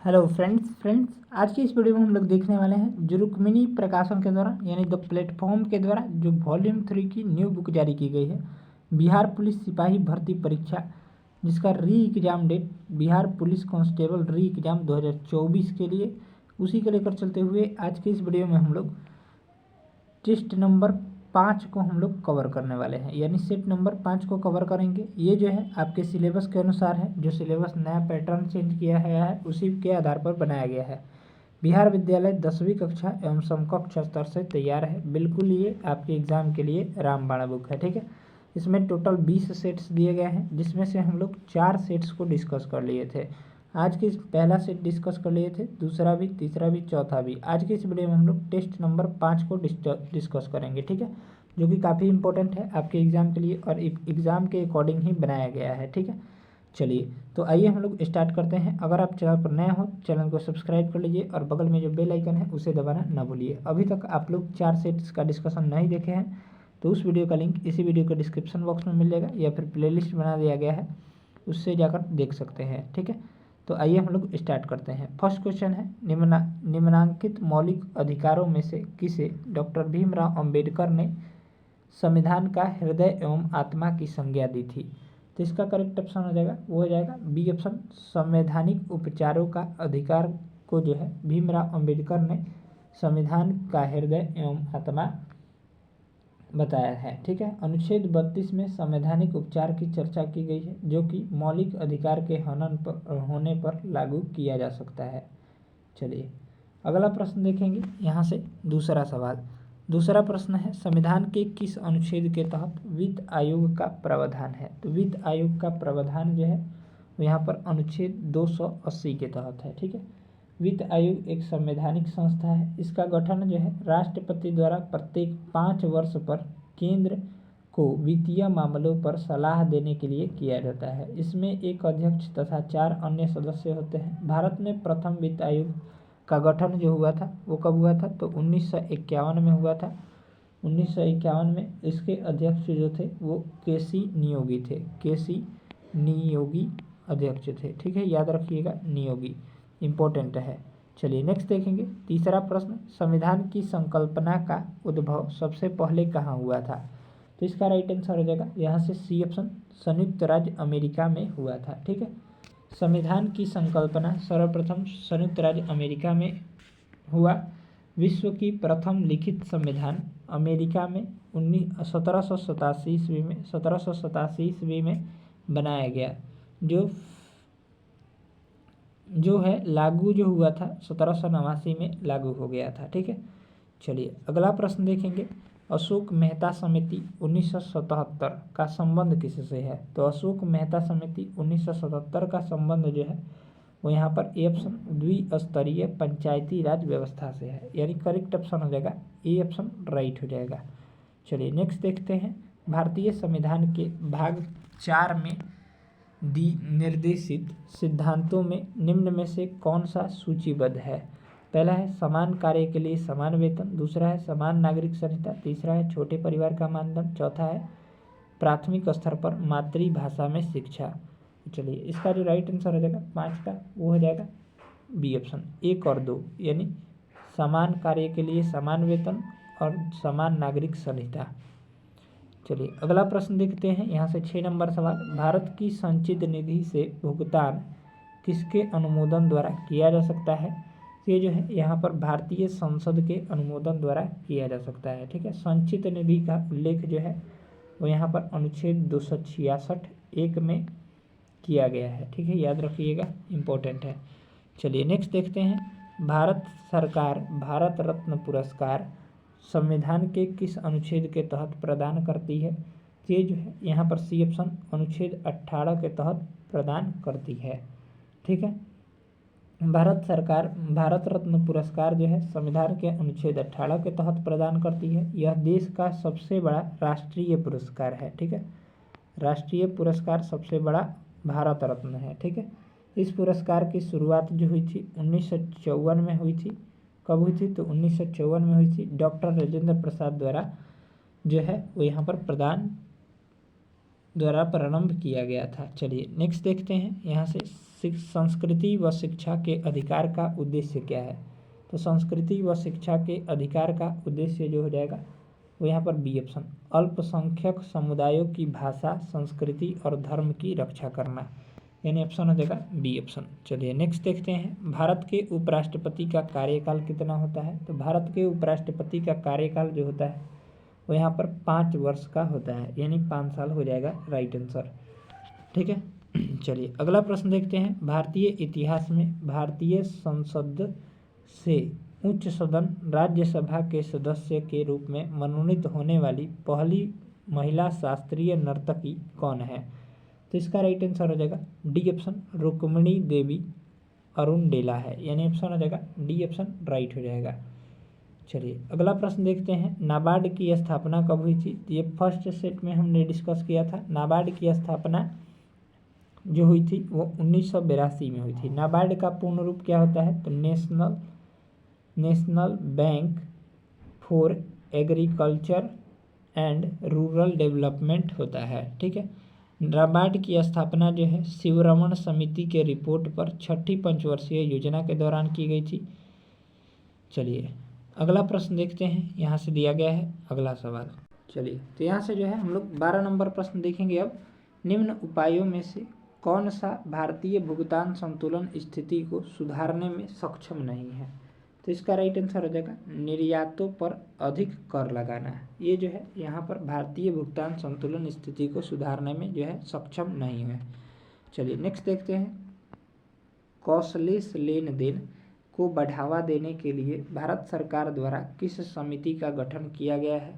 Hello friends आज की इस वीडियो में हम लोग देखने वाले हैं जो रुक्मिणी प्रकाशन के द्वारा यानी द प्लेटफॉर्म के द्वारा जो वॉल्यूम 3 की न्यू बुक जारी की गई है बिहार पुलिस सिपाही भर्ती परीक्षा, जिसका re exam date Bihar police constable re exam 2024 के लिए, उसी को लेकर चलते हुए आज के इस वीडियो में हम लोग टेस्ट नंबर 5 को हम लोग कवर करने वाले हैं, यानी सेट नंबर 5 को कवर करेंगे। ये जो है आपके सिलेबस के अनुसार है, जो सिलेबस नया पैटर्न चेंज किया गया है उसी के आधार पर बनाया गया है। बिहार विद्यालय 10वीं कक्षा एवं समकक्ष स्तर से तैयार है। बिल्कुल ये आपके एग्ज़ाम के लिए रामबाण बुक है, ठीक है। इसमें टोटल 20 सेट्स दिए गए हैं, जिसमें से हम लोग 4 सेट्स को डिस्कस कर लिए थे। आज के पहला सेट डिस्कस कर लिए थे, दूसरा भी, तीसरा भी, चौथा भी। आज के इस वीडियो में हम लोग टेस्ट नंबर 5 को डिस्कस करेंगे, ठीक है, जो कि काफ़ी इंपॉर्टेंट है आपके एग्ज़ाम के लिए और एग्ज़ाम के अकॉर्डिंग ही बनाया गया है, ठीक है। चलिए तो आइए हम लोग स्टार्ट करते हैं। अगर आप चैनल पर नए हो चैनल को सब्सक्राइब कर लीजिए और बगल में जो बेल आइकन है उसे दबाना ना भूलिए। अभी तक आप लोग 4 सेट्स का डिस्कशन नहीं देखे हैं तो उस वीडियो का लिंक इसी वीडियो के डिस्क्रिप्शन बॉक्स में मिल जाएगा या फिर प्लेलिस्ट बना दिया गया है, उससे जाकर देख सकते हैं, ठीक है। तो आइए हम लोग स्टार्ट करते हैं। फर्स्ट क्वेश्चन है, निम्नांकित मौलिक अधिकारों में से किसे डॉक्टर भीमराव अंबेडकर ने संविधान का हृदय एवं आत्मा की संज्ञा दी थी? तो इसका करेक्ट ऑप्शन हो जाएगा, वो हो जाएगा बी ऑप्शन, संवैधानिक उपचारों का अधिकार को जो है भीमराव अंबेडकर ने संविधान का हृदय एवं आत्मा बताया है, ठीक है। अनुच्छेद 32 में संवैधानिक उपचार की चर्चा की गई है, जो कि मौलिक अधिकार के हनन पर होने पर लागू किया जा सकता है। चलिए अगला प्रश्न देखेंगे। यहाँ से दूसरा सवाल, दूसरा प्रश्न है, संविधान के किस अनुच्छेद के तहत वित्त आयोग का प्रावधान है? तो वित्त आयोग का प्रावधान जो है वो यहाँ पर अनुच्छेद 280 के तहत है, ठीक है। वित्त आयोग एक संवैधानिक संस्था है। इसका गठन जो है राष्ट्रपति द्वारा प्रत्येक 5 वर्ष पर केंद्र को वित्तीय मामलों पर सलाह देने के लिए किया जाता है। इसमें एक अध्यक्ष तथा 4 अन्य सदस्य होते हैं। भारत में प्रथम वित्त आयोग का गठन जो हुआ था वो कब हुआ था? तो 1951 में हुआ था। 1951 में इसके अध्यक्ष जो थे वो केसी नियोगी थे, केसी नियोगी अध्यक्ष थे, ठीक है, याद रखिएगा, नियोगी इम्पोर्टेंट है। चलिए नेक्स्ट देखेंगे। तीसरा प्रश्न, संविधान की संकल्पना का उद्भव सबसे पहले कहाँ हुआ था? तो इसका राइट आंसर हो जाएगा यहाँ से सी ऑप्शन, संयुक्त राज्य अमेरिका में हुआ था, ठीक है। संविधान की संकल्पना सर्वप्रथम संयुक्त राज्य अमेरिका में हुआ। विश्व की प्रथम लिखित संविधान अमेरिका में 1787 ईस्वी में बनाया गया, जो है लागू जो हुआ था 1789 में लागू हो गया था, ठीक है। चलिए अगला प्रश्न देखेंगे। अशोक मेहता समिति 1977 का संबंध किससे है? तो अशोक मेहता समिति 1977 का संबंध जो है वो यहाँ पर ए ऑप्शन, द्विस्तरीय पंचायती राज व्यवस्था से है, यानी करेक्ट ऑप्शन हो जाएगा ए ऑप्शन, राइट हो जाएगा। चलिए नेक्स्ट देखते हैं। भारतीय संविधान के भाग 4 में निर्देशित सिद्धांतों में निम्न में से कौन सा सूचीबद्ध है? पहला है समान कार्य के लिए समान वेतन, दूसरा है समान नागरिक संहिता, तीसरा है छोटे परिवार का मानदंड, चौथा है प्राथमिक स्तर पर मातृभाषा में शिक्षा। चलिए इसका जो राइट आंसर हो जाएगा 5 का वो हो जाएगा बी ऑप्शन, 1 और 2, यानी समान कार्य के लिए समान वेतन और समान नागरिक संहिता। चलिए अगला प्रश्न देखते हैं। यहाँ से 6 नंबर सवाल, भारत की संचित निधि से भुगतान किसके अनुमोदन द्वारा किया जा सकता है? ये जो है यहाँ पर भारतीय संसद के अनुमोदन द्वारा किया जा सकता है, ठीक है। संचित निधि का उल्लेख जो है वो यहाँ पर अनुच्छेद 266(1) में किया गया है, ठीक है, याद रखिएगा, इम्पोर्टेंट है। चलिए नेक्स्ट देखते हैं। भारत सरकार भारत रत्न पुरस्कार संविधान के किस अनुच्छेद के तहत प्रदान करती है? ये जो है यहाँ पर सी ऑप्शन, अनुच्छेद 18 के तहत प्रदान करती है, ठीक है। भारत सरकार भारत रत्न पुरस्कार जो है संविधान के अनुच्छेद 18 के तहत प्रदान करती है। यह देश का सबसे बड़ा राष्ट्रीय पुरस्कार है, ठीक है। राष्ट्रीय पुरस्कार सबसे बड़ा भारत रत्न है, ठीक है। इस पुरस्कार की शुरुआत जो हुई थी 1954 में हुई थी। कब हुई थी? तो 1954 में हुई थी। डॉक्टर राजेंद्र प्रसाद द्वारा जो है वो यहाँ पर प्रारंभ किया गया था। चलिए नेक्स्ट देखते हैं। यहाँ से संस्कृति व शिक्षा के अधिकार का उद्देश्य क्या है? तो संस्कृति व शिक्षा के अधिकार का उद्देश्य जो हो जाएगा वो यहाँ पर बी ऑप्शन, अल्पसंख्यक समुदायों की भाषा, संस्कृति और धर्म की रक्षा करना, यानी ऑप्शन हो जाएगा बी ऑप्शन। चलिए नेक्स्ट देखते हैं, भारत के उपराष्ट्रपति का कार्यकाल कितना होता है? तो भारत के उपराष्ट्रपति का कार्यकाल जो होता है वो यहाँ पर 5 वर्ष का होता है, यानी 5 साल हो जाएगा राइट आंसर। ठीक है, चलिए अगला प्रश्न देखते हैं, भारतीय इतिहास में भारतीय संसद से उच्च सदन राज्यसभा के सदस्य के रूप में मनोनीत होने वाली पहली महिला शास्त्रीय नर्तकी कौन है? तो इसका राइट आंसर हो जाएगा डी ऑप्शन, रुक्मिणी देवी अरुणडेला है, यानी ऑप्शन हो जाएगा डी ऑप्शन राइट हो जाएगा। चलिए अगला प्रश्न देखते हैं, नाबार्ड की स्थापना कब हुई थी? तो ये फर्स्ट सेट में हमने डिस्कस किया था। नाबार्ड की स्थापना जो हुई थी वो 1982 में हुई थी। नाबार्ड का पूर्ण रूप क्या होता है? तो national bank for agriculture and rural development होता है। ठीक है, नाबार्ड की स्थापना जो है शिवरमण समिति के रिपोर्ट पर 6ठी पंचवर्षीय योजना के दौरान की गई थी। चलिए अगला प्रश्न देखते हैं, यहाँ से दिया गया है अगला सवाल। चलिए तो यहाँ से जो है हम लोग 12 नंबर प्रश्न देखेंगे। अब निम्न उपायों में से कौन सा भारतीय भुगतान संतुलन स्थिति को सुधारने में सक्षम नहीं है? तो इसका राइट आंसर हो जाएगा निर्यातों पर अधिक कर लगाना। ये जो है यहाँ पर भारतीय भुगतान संतुलन स्थिति को सुधारने में जो है सक्षम नहीं है। चलिए नेक्स्ट देखते हैं, कैशलेस लेन देन को बढ़ावा देने के लिए भारत सरकार द्वारा किस समिति का गठन किया गया है?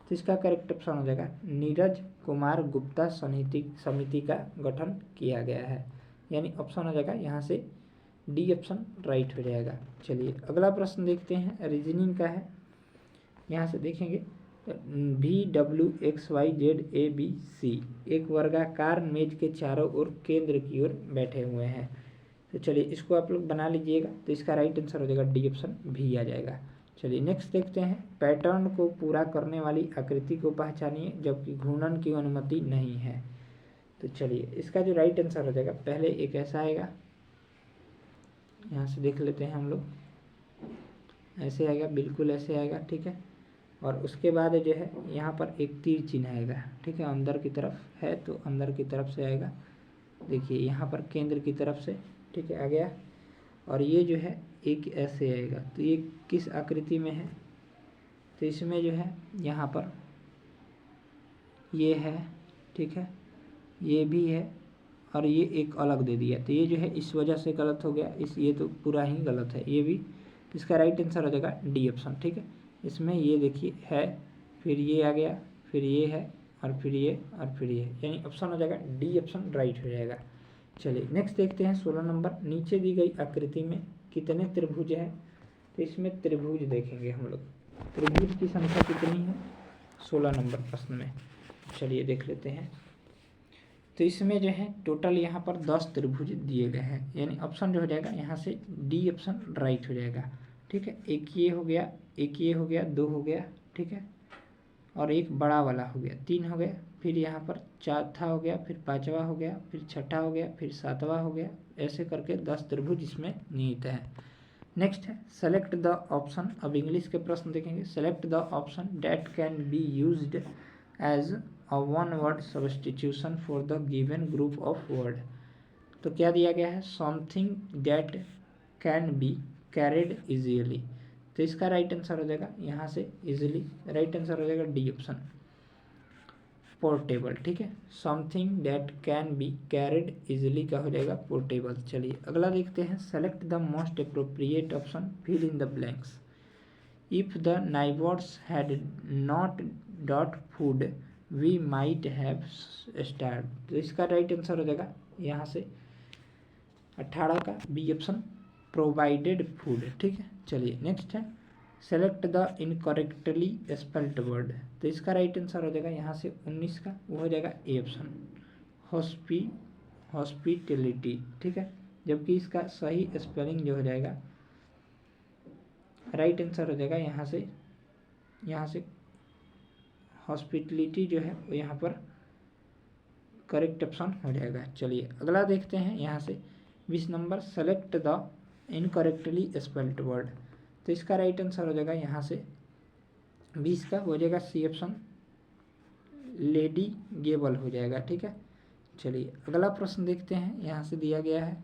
तो इसका करेक्ट ऑप्शन हो जाएगा नीरज कुमार गुप्ता समिति का गठन किया गया है, यानी ऑप्शन हो जाएगा यहाँ से डी ऑप्शन राइट हो जाएगा। चलिए अगला प्रश्न देखते हैं, रीजनिंग का है। यहाँ से देखेंगे VWXYZABC एक वर्गाकार मेज के चारों ओर केंद्र की ओर बैठे हुए हैं। तो चलिए इसको आप लोग बना लीजिएगा, तो इसका राइट आंसर हो जाएगा डी ऑप्शन भी आ जाएगा। चलिए नेक्स्ट देखते हैं, पैटर्न को पूरा करने वाली आकृति को पहचानिए जबकि घूर्णन की अनुमति नहीं है। तो चलिए इसका जो राइट आंसर हो जाएगा, पहले एक ऐसा आएगा, यहाँ से देख लेते हैं हम लोग, ऐसे आएगा, बिल्कुल ऐसे आएगा। ठीक है, और उसके बाद जो है यहाँ पर एक तीर चिन्ह आएगा। ठीक है, अंदर की तरफ है तो अंदर की तरफ से आएगा, देखिए यहाँ पर केंद्र की तरफ से। ठीक है, आ गया, और ये जो है एक ऐसे आएगा। तो ये किस आकृति में है? तो इसमें जो है यहाँ पर ये है, ठीक है, ये भी है, और ये एक अलग दे दिया। तो ये जो है इस वजह से गलत हो गया, ये तो पूरा ही गलत है ये भी। तो इसका राइट आंसर हो जाएगा डी ऑप्शन। ठीक है, इसमें ये देखिए है, फिर ये आ गया, फिर ये है, और फिर ये, और फिर ये, यानी ऑप्शन हो जाएगा डी ऑप्शन राइट हो जाएगा। चलिए नेक्स्ट देखते हैं 16 नंबर, नीचे दी गई आकृति में कितने त्रिभुज हैं? तो इसमें त्रिभुज देखेंगे हम लोग, त्रिभुज की संख्या कितनी है 16 नंबर प्रश्न में। चलिए देख लेते हैं, तो इसमें जो है टोटल यहाँ पर 10 त्रिभुज दिए गए हैं, यानी ऑप्शन जो हो जाएगा यहाँ से डी ऑप्शन राइट हो जाएगा। ठीक है, एक ये हो गया, एक ये हो गया, 2 हो गया, ठीक है, और एक बड़ा वाला हो गया, 3 हो गया, फिर यहाँ पर चौथा हो गया, फिर 5वां हो गया, फिर 6ठा हो गया, फिर 7वां हो गया, ऐसे करके 10 त्रिभुज इसमें निहित है। नेक्स्ट है सेलेक्ट द ऑप्शन। अब इंग्लिश के प्रश्न देखेंगे, select the option that can be used as a one word substitution for the given group of word. तो क्या दिया गया है? Something that can be carried easily. तो इसका राइट आंसर हो जाएगा यहाँ से इजीली, राइट आंसर हो जाएगा डी ऑप्शन पोर्टेबल। ठीक है, something that can be carried easily का हो जाएगा पोर्टेबल। चलिए अगला देखते हैं, select the most appropriate option, fill in the blanks. If the neighbours had not dot food we might have starve. तो इसका राइट आंसर हो जाएगा यहाँ से 18 का बी ऑप्शन प्रोवाइडेड फूड। ठीक है, चलिए नेक्स्ट है, select the incorrectly spelled word. तो इसका राइट आंसर हो जाएगा यहाँ से 19 का, वो हो जाएगा ए ऑप्शन हॉस्पिटैलिटी। ठीक है, जबकि इसका सही स्पेलिंग जो हो जाएगा, राइट आंसर हो जाएगा यहाँ से हॉस्पिटलिटी जो है वो यहाँ पर करेक्ट ऑप्शन हो जाएगा। चलिए अगला देखते हैं, यहाँ से 20 number select the incorrectly spelled word. तो इसका राइट आंसर हो जाएगा यहाँ से 20 का हो जाएगा सी ऑप्शन, लेडी गेबल हो जाएगा। ठीक है, चलिए अगला प्रश्न देखते हैं, यहाँ से दिया गया है।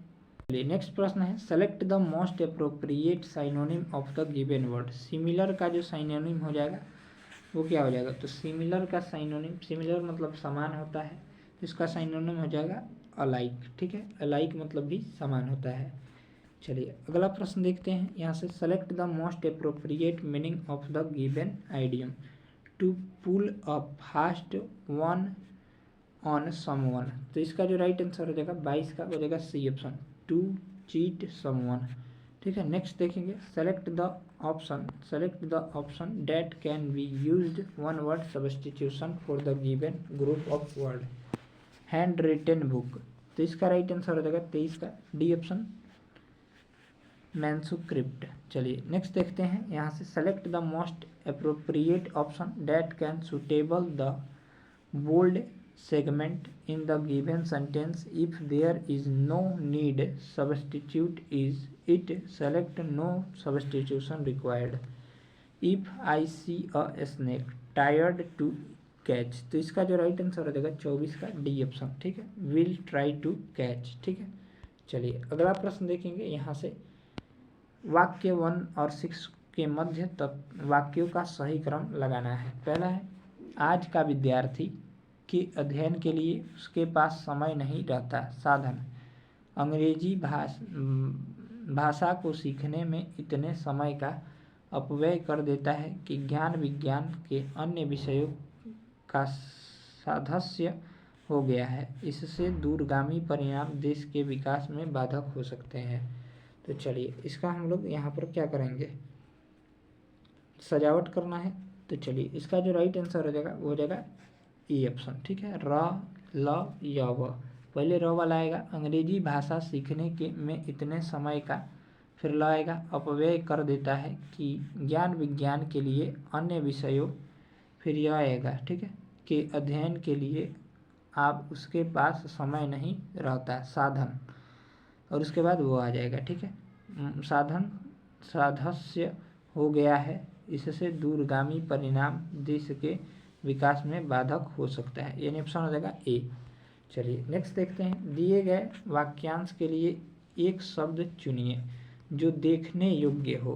चलिए नेक्स्ट प्रश्न है, select the most appropriate synonym of the given word. Similar का जो साइनोनिम हो जाएगा वो क्या हो जाएगा, तो सिमिलर का साइनोनिम, सिमिलर मतलब समान होता है, तो इसका साइनोनिम हो जाएगा अलाइक। ठीक है, अलाइक मतलब भी समान होता है। चलिए अगला प्रश्न देखते हैं, यहाँ से select the most appropriate meaning of the given idiom to pull a fast one on someone. तो इसका जो राइट आंसर हो जाएगा 22 का हो जाएगा C option, to cheat someone. ठीक है, नेक्स्ट देखेंगे, select the option that can be used one word substitution for the given group of word. Handwritten book. तो इसका राइट आंसर हो जाएगा 23 का डी ऑप्शन, मैन्युस्क्रिप्ट। चलिए नेक्स्ट देखते हैं, यहाँ से select the most appropriate option that can suitable the bold segment in the given sentence. If there is no need substitute is it, select no substitution required. If I see a snake tired to catch। तो इसका जो right answer हो जाएगा 24 का D option. ठीक है, will try to catch. ठीक है, चलिए अगला प्रश्न देखेंगे, यहाँ से वाक्य 1 और 6 के मध्य तक वाक्यों का सही क्रम लगाना है। पहला है, आज का विद्यार्थी के अध्ययन के लिए उसके पास समय नहीं रहता। साधन, अंग्रेजी भाषा को सीखने में इतने समय का अपव्यय कर देता है कि ज्ञान विज्ञान के अन्य विषयों का साधस्य हो गया है। इससे दूरगामी परिणाम देश के विकास में बाधक हो सकते हैं। तो चलिए इसका हम लोग यहाँ पर क्या करेंगे, सजावट करना है। तो चलिए इसका जो राइट आंसर हो जाएगा वो हो जाएगा ई ऑप्शन। ठीक है, र ल य व, पहले र वाला आएगा, अंग्रेजी भाषा सीखने के में इतने समय का, फिर ल आएगा, अपव्यय कर देता है कि ज्ञान विज्ञान के लिए अन्य विषयों, फिर यह आएगा, ठीक है, के अध्ययन के लिए आप उसके पास समय नहीं रहता। साधन, और उसके बाद वो आ जाएगा। ठीक है, साधन साधस्य हो गया है, इससे दूरगामी परिणाम देश के विकास में बाधक हो सकता है। यानी ऑप्शन हो जाएगा ए। चलिए नेक्स्ट देखते हैं, दिए गए वाक्यांश के लिए एक शब्द चुनिए जो देखने योग्य हो।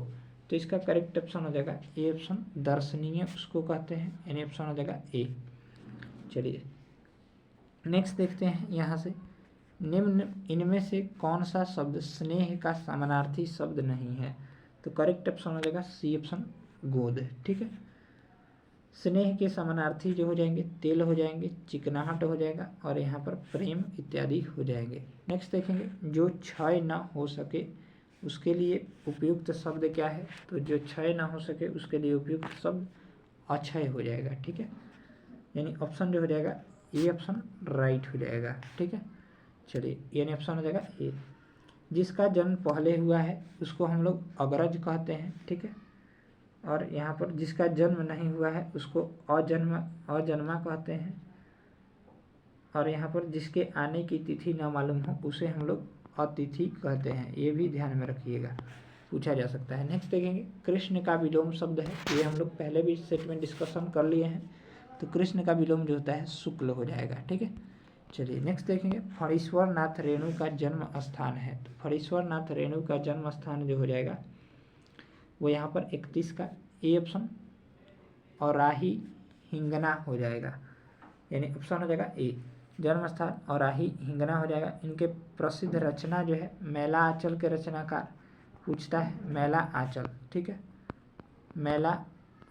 तो इसका करेक्ट ऑप्शन हो जाएगा ए ऑप्शन, दर्शनीय उसको कहते हैं। यानी ऑप्शन हो जाएगा ए। चलिए नेक्स्ट देखते हैं, यहाँ से निम्न इनमें से कौन सा शब्द स्नेह का समानार्थी शब्द नहीं है। तो करेक्ट ऑप्शन हो जाएगा सी ऑप्शन, गोद। ठीक है, स्नेह के समानार्थी जो हो जाएंगे तेल हो जाएंगे, चिकनाहट हो जाएगा, और यहाँ पर प्रेम इत्यादि हो जाएंगे। नेक्स्ट देखेंगे, जो क्षय न हो सके उसके लिए उपयुक्त शब्द क्या है। तो जो क्षय न हो सके उसके लिए उपयुक्त शब्द अक्षय हो जाएगा। ठीक है, यानी ऑप्शन जो हो जाएगा ए ऑप्शन राइट हो जाएगा। ठीक है, चलिए यानी ऑप्शन हो जाएगा ए। जिसका जन्म पहले हुआ है उसको हम लोग अग्रज कहते हैं। ठीक है, और यहाँ पर जिसका जन्म नहीं हुआ है उसको अजन्मा कहते हैं, और यहाँ पर जिसके आने की तिथि न मालूम हो उसे हम लोग अतिथि कहते हैं। ये भी ध्यान में रखिएगा, पूछा जा सकता है। नेक्स्ट देखेंगे, कृष्ण का विलोम शब्द है, ये हम लोग पहले भी सेट में डिस्कशन कर लिए हैं। तो कृष्ण का विलोम जो होता है शुक्ल हो जाएगा। ठीक है, चलिए नेक्स्ट देखेंगे, फणीश्वर नाथ रेणु का जन्म स्थान है। तो फणीश्वर नाथ रेणु का जन्म स्थान जो हो जाएगा वो यहाँ पर 31 का ए ऑप्शन, और राही हिंगना हो जाएगा। यानी ऑप्शन हो जाएगा ए, जन्म स्थान और राही हिंगना हो जाएगा। इनके प्रसिद्ध रचना जो है मैला आंचल के रचनाकार पूछता है, मैला आंचल। ठीक है, मैला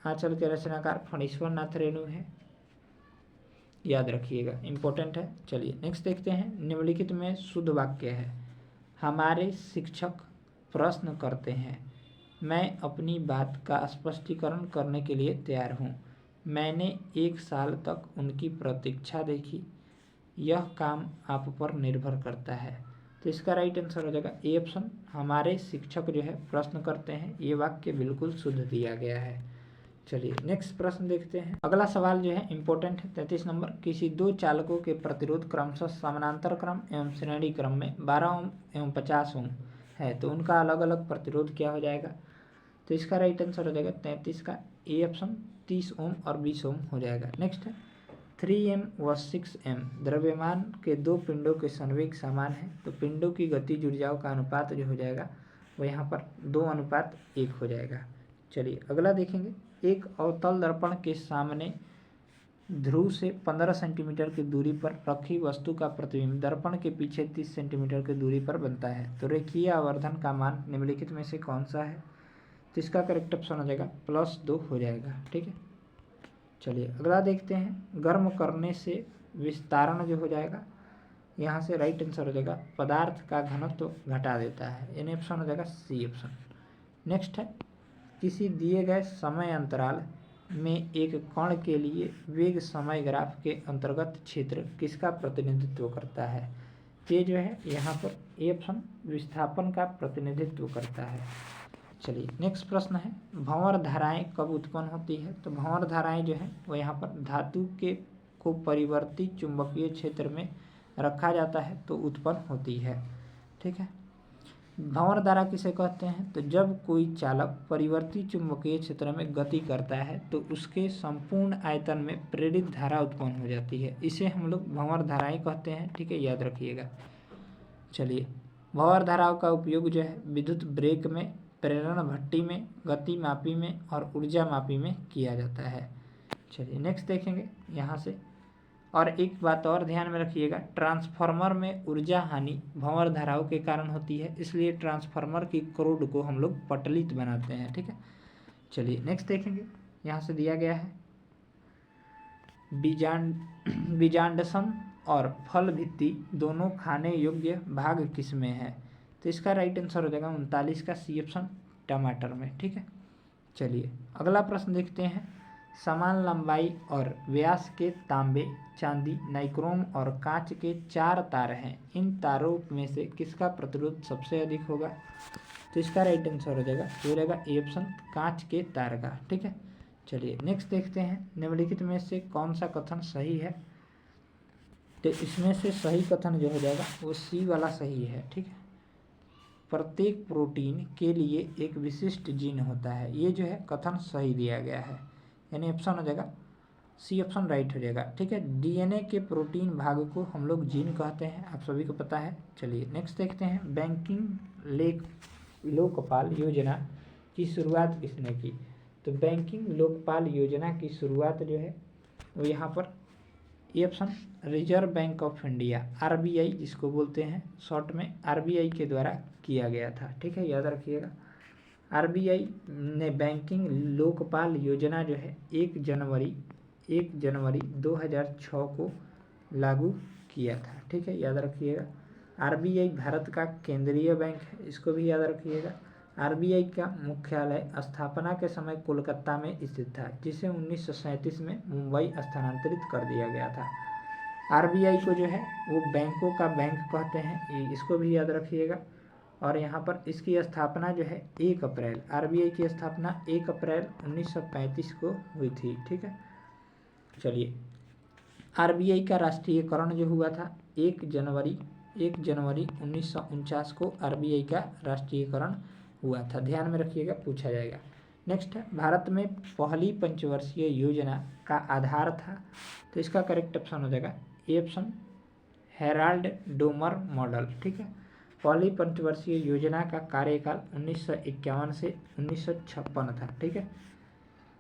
आंचल के रचनाकार फणीश्वर नाथ रेणु है, याद रखिएगा, इंपॉर्टेंट है। चलिए नेक्स्ट देखते हैं, निम्नलिखित में शुद्ध वाक्य है। हमारे शिक्षक प्रश्न करते हैं, मैं अपनी बात का स्पष्टीकरण करने के लिए तैयार हूँ। मैंने 1 साल तक उनकी प्रतीक्षा देखी। यह काम आप पर निर्भर करता है। तो इसका राइट आंसर हो जाएगा ए ऑप्शन, हमारे शिक्षक जो है प्रश्न करते हैं। ये वाक्य बिल्कुल शुद्ध दिया गया है। चलिए नेक्स्ट प्रश्न देखते हैं। अगला सवाल जो है इम्पोर्टेंट है, 33 नंबर। किसी दो चालकों के प्रतिरोध क्रमशः समानांतर क्रम एवं श्रेणी क्रम में 12 ओम एवं 50 ओम है, तो उनका अलग अलग प्रतिरोध क्या हो जाएगा? तो इसका राइट आंसर हो जाएगा 33 का ए ऑप्शन, 30 ओम और 20 ओम हो जाएगा। नेक्स्ट है 3m व 6m द्रव्यमान के दो पिंडों के संवेग समान है, तो पिंडों की गतिज ऊर्जाओं का अनुपात जो हो जाएगा वो यहाँ पर 2:1 हो जाएगा। चलिए अगला देखेंगे। एक अवतल दर्पण के सामने ध्रुव से 15 सेंटीमीटर की दूरी पर रखी वस्तु का प्रतिबिंब दर्पण के पीछे 30 सेंटीमीटर की दूरी पर बनता है, तो रेखीय आवर्धन का मान निम्नलिखित में से कौन सा है? तो इसका करेक्ट ऑप्शन हो जाएगा +2 हो जाएगा। ठीक है, चलिए अगला देखते हैं। गर्म करने से विस्तारण जो हो जाएगा, यहाँ से राइट आंसर हो जाएगा पदार्थ का घनत्व घटा देता है, यानी ऑप्शन हो जाएगा सी ऑप्शन। नेक्स्ट है किसी दिए गए समय अंतराल में एक कण के लिए वेग समय ग्राफ के अंतर्गत क्षेत्र किसका प्रतिनिधित्व करता है? ये जो है यहाँ पर ए ऑप्शन विस्थापन का प्रतिनिधित्व करता है। चलिए नेक्स्ट प्रश्न है। भंवर धाराएं कब उत्पन्न होती है? तो भंवर धाराएं जो है वो यहाँ पर धातु के को परिवर्ती चुंबकीय क्षेत्र में रखा जाता है तो उत्पन्न होती है। ठीक है, भंवर धारा किसे कहते हैं? तो जब कोई चालक परिवर्ती चुंबकीय क्षेत्र में गति करता है तो उसके संपूर्ण आयतन में प्रेरित धारा उत्पन्न हो जाती है, इसे हम लोग भंवर धाराएं कहते हैं। ठीक है, याद रखिएगा। चलिए भंवर धाराओं का उपयोग जो है विद्युत ब्रेक में, प्रेरण भट्टी में, गति मापी में और ऊर्जा मापी में किया जाता है। चलिए नेक्स्ट देखेंगे यहाँ से। और एक बात और ध्यान में रखिएगा, ट्रांसफार्मर में ऊर्जा हानि भंवर धाराओं के कारण होती है, इसलिए ट्रांसफार्मर की करोड़ को हम लोग पटलित बनाते हैं। ठीक है, चलिए नेक्स्ट देखेंगे। यहाँ से दिया गया है बीजांडसन और फल भित्ति दोनों खाने योग्य भाग किसमें है? तो इसका राइट आंसर हो जाएगा 39 का सी ऑप्शन, टमाटर में। ठीक है, चलिए अगला प्रश्न देखते हैं। समान लंबाई और व्यास के तांबे, चांदी, नाइक्रोम और कांच के 4 तार हैं, इन तारों में से किसका प्रतिरोध सबसे अधिक होगा? तो इसका राइट आंसर हो जाएगा ए ऑप्शन, कांच के तार का। ठीक है, चलिए नेक्स्ट देखते हैं। निम्नलिखित में से कौन सा कथन सही है? तो इसमें से सही कथन जो हो जाएगा वो सी वाला सही है। ठीक है, प्रत्येक प्रोटीन के लिए एक विशिष्ट जीन होता है, ये जो है कथन सही दिया गया है, यानी ऑप्शन हो जाएगा सी ऑप्शन राइट हो जाएगा। ठीक है, डीएनए के प्रोटीन भाग को हम लोग जीन कहते हैं, आप सभी को पता है। चलिए नेक्स्ट देखते हैं। बैंकिंग लोकपाल योजना की शुरुआत किसने की? तो बैंकिंग लोकपाल योजना की शुरुआत जो है वो यहाँ पर ये option reserve bank of India, RBI जिसको बोलते हैं शॉर्ट में, आरबीआई के द्वारा किया गया था। ठीक है, याद रखिएगा। आरबीआई ने बैंकिंग लोकपाल योजना जो है 1 जनवरी 2006 को लागू किया था। ठीक है, याद रखिएगा। आरबीआई भारत का केंद्रीय बैंक है, इसको भी याद रखिएगा। आरबीआई का मुख्यालय स्थापना के समय कोलकाता में स्थित था, जिसे 1937 में मुंबई स्थानांतरित कर दिया गया था। आरबीआई को जो है वो बैंकों का बैंक कहते हैं, इसको भी याद रखिएगा। और यहाँ पर इसकी स्थापना जो है 1 अप्रैल, आरबीआई की स्थापना 1 अप्रैल 1935 को हुई थी। ठीक है, चलिए आरबीआई का राष्ट्रीयकरण जो हुआ था 1 जनवरी 1949 को आरबीआई का राष्ट्रीयकरण हुआ था, ध्यान में रखिएगा, पूछा जाएगा। नेक्स्ट है, भारत में पहली पंचवर्षीय योजना का आधार था, तो इसका करेक्ट ऑप्शन हो जाएगा A option, Herald Domar model. ठीक है, पहली पंचवर्षीय योजना का कार्यकाल 1951 से 1956 था। ठीक है,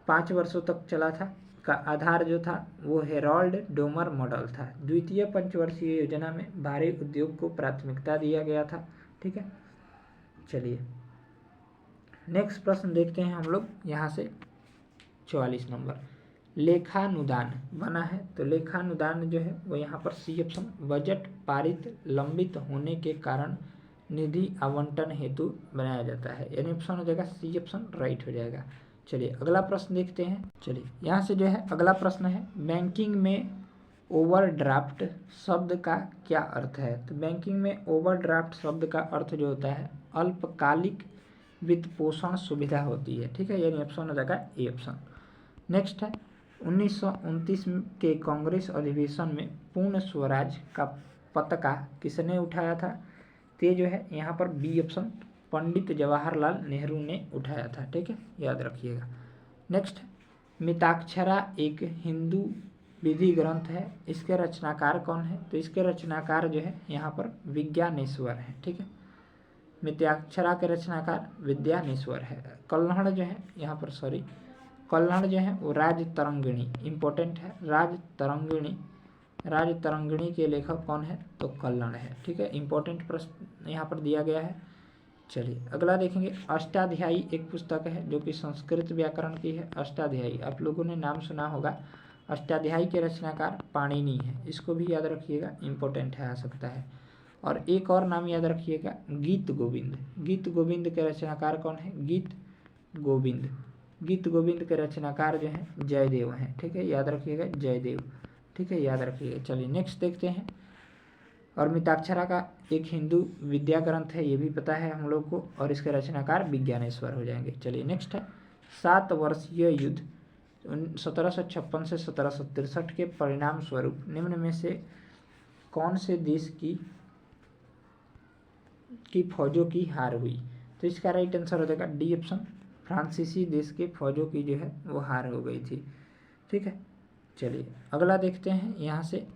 5 वर्षों तक चला था। का आधार जो था वो हेराल्ड डोमर मॉडल था। द्वितीय पंचवर्षीय योजना में भारी उद्योग को प्राथमिकता दिया गया था। ठीक है, चलिए नेक्स्ट प्रश्न देखते हैं हम लोग यहाँ से। 44 नंबर, लेखानुदान बना है, तो लेखानुदान जो है वो यहाँ पर सी ऑप्शन, बजट पारित लंबित होने के कारण निधि आवंटन हेतु बनाया जाता है, यानी ऑप्शन हो जाएगा सी ऑप्शन राइट हो जाएगा। चलिए अगला प्रश्न देखते हैं। चलिए यहाँ से जो है अगला प्रश्न है, बैंकिंग में ओवरड्राफ्ट शब्द का क्या अर्थ है? तो बैंकिंग में ओवरड्राफ्ट शब्द का अर्थ जो होता है अल्पकालिक वित्त पोषण सुविधा होती है। ठीक है, यानी ऑप्शन हो जाएगा ए ऑप्शन। नेक्स्ट है 1929 के कांग्रेस अधिवेशन में पूर्ण स्वराज का पताका किसने उठाया था? तो ये जो है यहाँ पर बी ऑप्शन पंडित जवाहरलाल नेहरू ने उठाया था। ठीक है, याद रखिएगा। नेक्स्ट, मिताक्षरा एक हिंदू विधि ग्रंथ है, इसके रचनाकार कौन है? तो इसके रचनाकार जो है यहाँ पर विज्ञानेश्वर है। ठीक है, मिताक्षरा के रचनाकार विज्ञानेश्वर है। कल्हड़ जो है यहाँ पर कल्हड़ जो है वो राजतरंगिणी इंपॉर्टेंट है। राजतरंगिणी के लेखक कौन है? तो कल्हड़ है। ठीक है, इंपॉर्टेंट प्रश्न यहाँ पर दिया गया है। चलिए अगला देखेंगे। अष्टाध्यायी एक पुस्तक है जो कि संस्कृत व्याकरण की है। अष्टाध्यायी आप लोगों ने नाम सुना होगा। अष्टाध्यायी के रचनाकार पाणिनि है, इसको भी याद रखिएगा, इंपॉर्टेंट है, आ सकता है। और एक और नाम याद रखिएगा, गीत गोविंद। गीत गोविंद के रचनाकार कौन है? गीत गोविंद के रचनाकार जो है जयदेव हैं। ठीक है, याद रखिएगा, जयदेव। ठीक है, याद रखिएगा। चलिए नेक्स्ट देखते हैं। और मिताक्षरा का एक हिंदू विद्या ग्रंथ है, ये भी पता है हम लोग को, और इसके रचनाकार विज्ञानेश्वर हो जाएंगे। चलिए नेक्स्ट है 7 वर्षीय युद्ध 1756 से 1763 के परिणाम स्वरूप निम्न में से कौन से देश की फौजों की हार हुई? तो इसका राइट आंसर हो जाएगा डी ऑप्शन, फ्रांसीसी देश के फौजों की जो है वो हार हो गई थी। ठीक है, चलिए अगला देखते हैं। यहाँ से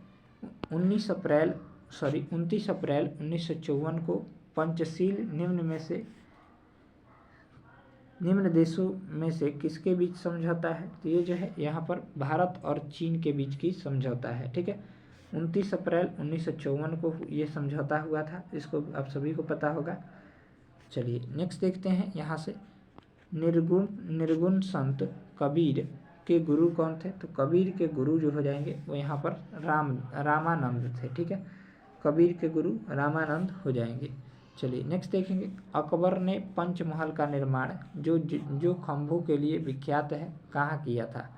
29 अप्रैल 1954 को पंचशील निम्न देशों में से किसके बीच समझौता है? तो ये जो है यहाँ पर भारत और चीन के बीच की समझौता है। ठीक है, 29 अप्रैल 1954 को ये समझौता हुआ था, इसको आप सभी को पता होगा। चलिए नेक्स्ट देखते हैं। यहाँ से निर्गुण संत कबीर के गुरु कौन थे? तो कबीर के गुरु जो हो जाएंगे वो यहाँ पर रामानंद थे। ठीक है, कबीर के गुरु रामानंद हो जाएंगे। चलिए नेक्स्ट देखेंगे। अकबर ने पंचमहल का निर्माण जो खंभों के लिए विख्यात है कहाँ किया था?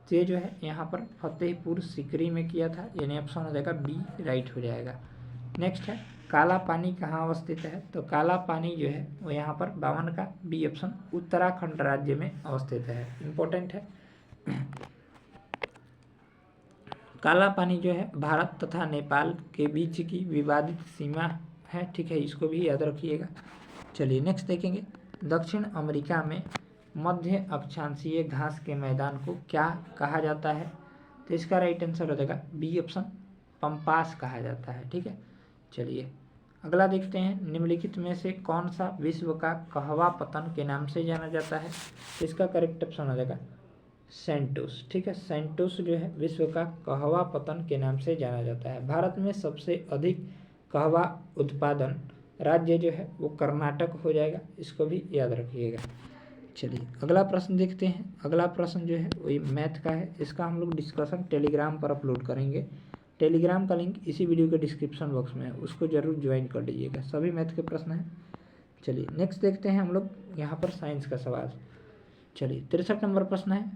तो ये जो है यहाँ पर फतेहपुर सीकरी में किया था, यानी ऑप्शन हो जाएगा बी राइट हो जाएगा। नेक्स्ट है काला पानी कहाँ अवस्थित है? तो काला पानी जो है वो यहाँ पर 52 का बी ऑप्शन उत्तराखंड राज्य में अवस्थित है, इंपॉर्टेंट है। काला पानी जो है भारत तथा नेपाल के बीच की विवादित सीमा है। ठीक है, इसको भी याद रखिएगा। चलिए नेक्स्ट देखेंगे। दक्षिण अमेरिका में मध्य अक्षांशीय घास के मैदान को क्या कहा जाता है? तो इसका राइट आंसर हो जाएगा बी ऑप्शन पंपास कहा जाता है। ठीक है, चलिए अगला देखते हैं। निम्नलिखित में से कौन सा विश्व का कहवा पतन के नाम से जाना जाता है? इसका करेक्ट ऑप्शन हो जाएगा सेंटोस। ठीक है, सेंटोस जो है विश्व का कहवा पतन के नाम से जाना जाता है। भारत में सबसे अधिक कहवा उत्पादन राज्य जो है वो कर्नाटक हो जाएगा, इसको भी याद रखिएगा। चलिए अगला प्रश्न देखते हैं। अगला प्रश्न जो है वही मैथ का है, इसका हम लोग डिस्कशन टेलीग्राम पर अपलोड करेंगे। टेलीग्राम का लिंक इसी वीडियो के डिस्क्रिप्शन बॉक्स में है, उसको जरूर ज्वाइन कर लीजिएगा। सभी मैथ के प्रश्न हैं। चलिए नेक्स्ट देखते हैं हम लोग यहाँ पर साइंस का सवाल। चलिए 63 नंबर प्रश्न है।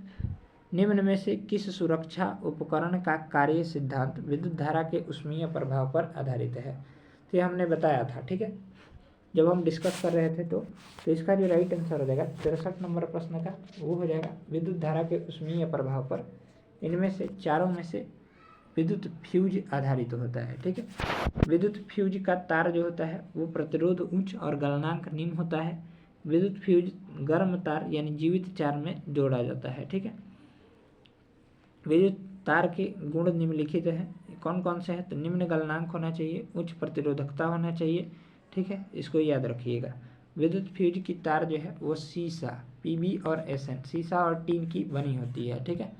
निम्न में से किस सुरक्षा उपकरण का कार्य सिद्धांत विद्युत धारा के ऊष्मीय प्रभाव पर आधारित है? तो ये हमने बताया था। ठीक है, जब हम डिस्कस कर रहे थे तो इसका जो राइट आंसर हो जाएगा 63 नंबर प्रश्न का वो हो जाएगा विद्युत धारा के ऊष्मीय प्रभाव पर। इनमें से चारों में से विद्युत फ्यूज आधारित होता है। ठीक है, विद्युत फ्यूज का तार जो होता है वो प्रतिरोध उच्च और गलनांक निम्न होता है। विद्युत फ्यूज गर्म तार यानी जीवित तार में जोड़ा जाता है। ठीक है, विद्युत तार के गुण निम्नलिखित हैं, कौन कौन से हैं? तो निम्न गलनांक होना चाहिए, उच्च प्रतिरोधकता होना चाहिए। ठीक है, इसको याद रखिएगा। विद्युत फ्यूज की तार जो है वो सीसा पीबी और एसएन सीसा और टीन की बनी होती है। ठीक है,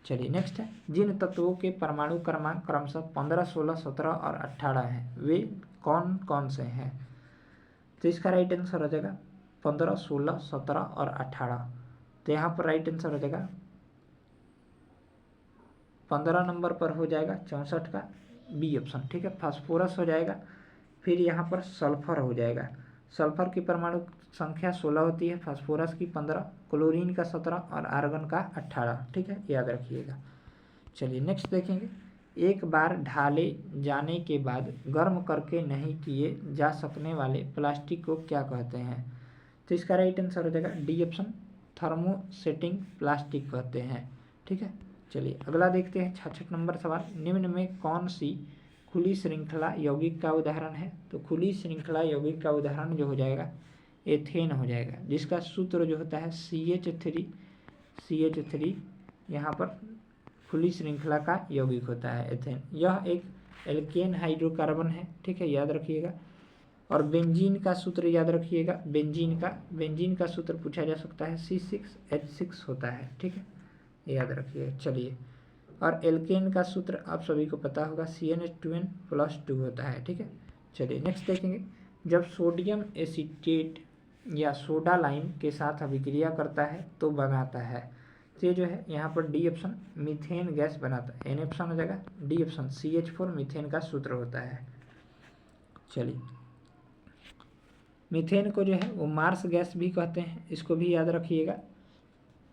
चलिए नेक्स्ट है। जिन तत्वों के परमाणु क्रमांक क्रमशः 15, 16, 17 और 18 हैं वे कौन कौन से हैं? तो इसका राइट आंसर हो जाएगा 15, 16, 17 और 18। तो यहाँ पर राइट आंसर हो जाएगा 15 नंबर पर हो जाएगा 64 का बी ऑप्शन। ठीक है, फास्फोरस हो जाएगा। फिर यहाँ पर सल्फर हो जाएगा। सल्फर की परमाणु संख्या 16 होती है, फास्फोरस की 15, क्लोरीन का 17 और आर्गन का 18। ठीक है, याद रखिएगा। चलिए नेक्स्ट देखेंगे। एक बार ढाले जाने के बाद गर्म करके नहीं किए जा सकने वाले प्लास्टिक को क्या कहते हैं? तो इसका राइट आंसर हो जाएगा डी ऑप्शन थर्मोसेटिंग प्लास्टिक कहते हैं। ठीक है, चलिए अगला देखते हैं 66 नंबर सवाल। निम्न में कौन सी खुली श्रृंखला यौगिक का उदाहरण है? तो खुली श्रृंखला यौगिक का उदाहरण जो हो जाएगा एथेन हो जाएगा, जिसका सूत्र जो होता है CH3 यहाँ पर खुली श्रृंखला का यौगिक होता है एथेन। यह एक एल्केन हाइड्रोकार्बन है। ठीक है, याद रखिएगा। और बेंजीन का सूत्र याद रखिएगा, बेंजीन का सूत्र पूछा जा सकता है C6H6 होता है। ठीक है, याद रखिएगा। चलिए, और एल्केन का सूत्र आप सभी को पता होगा CnH2n+2 होता है। ठीक है, चलिए नेक्स्ट देखेंगे। जब सोडियम एसीटेट या सोडा लाइम के साथ अभिक्रिया करता है तो बनाता है, तो ये जो है यहाँ पर डी ऑप्शन मीथेन गैस बनाता है। एन ऑप्शन हो जाएगा, डी ऑप्शन CH4 मीथेन का सूत्र होता है। चलिए, मीथेन को जो है वो मार्स गैस भी कहते हैं, इसको भी याद रखिएगा।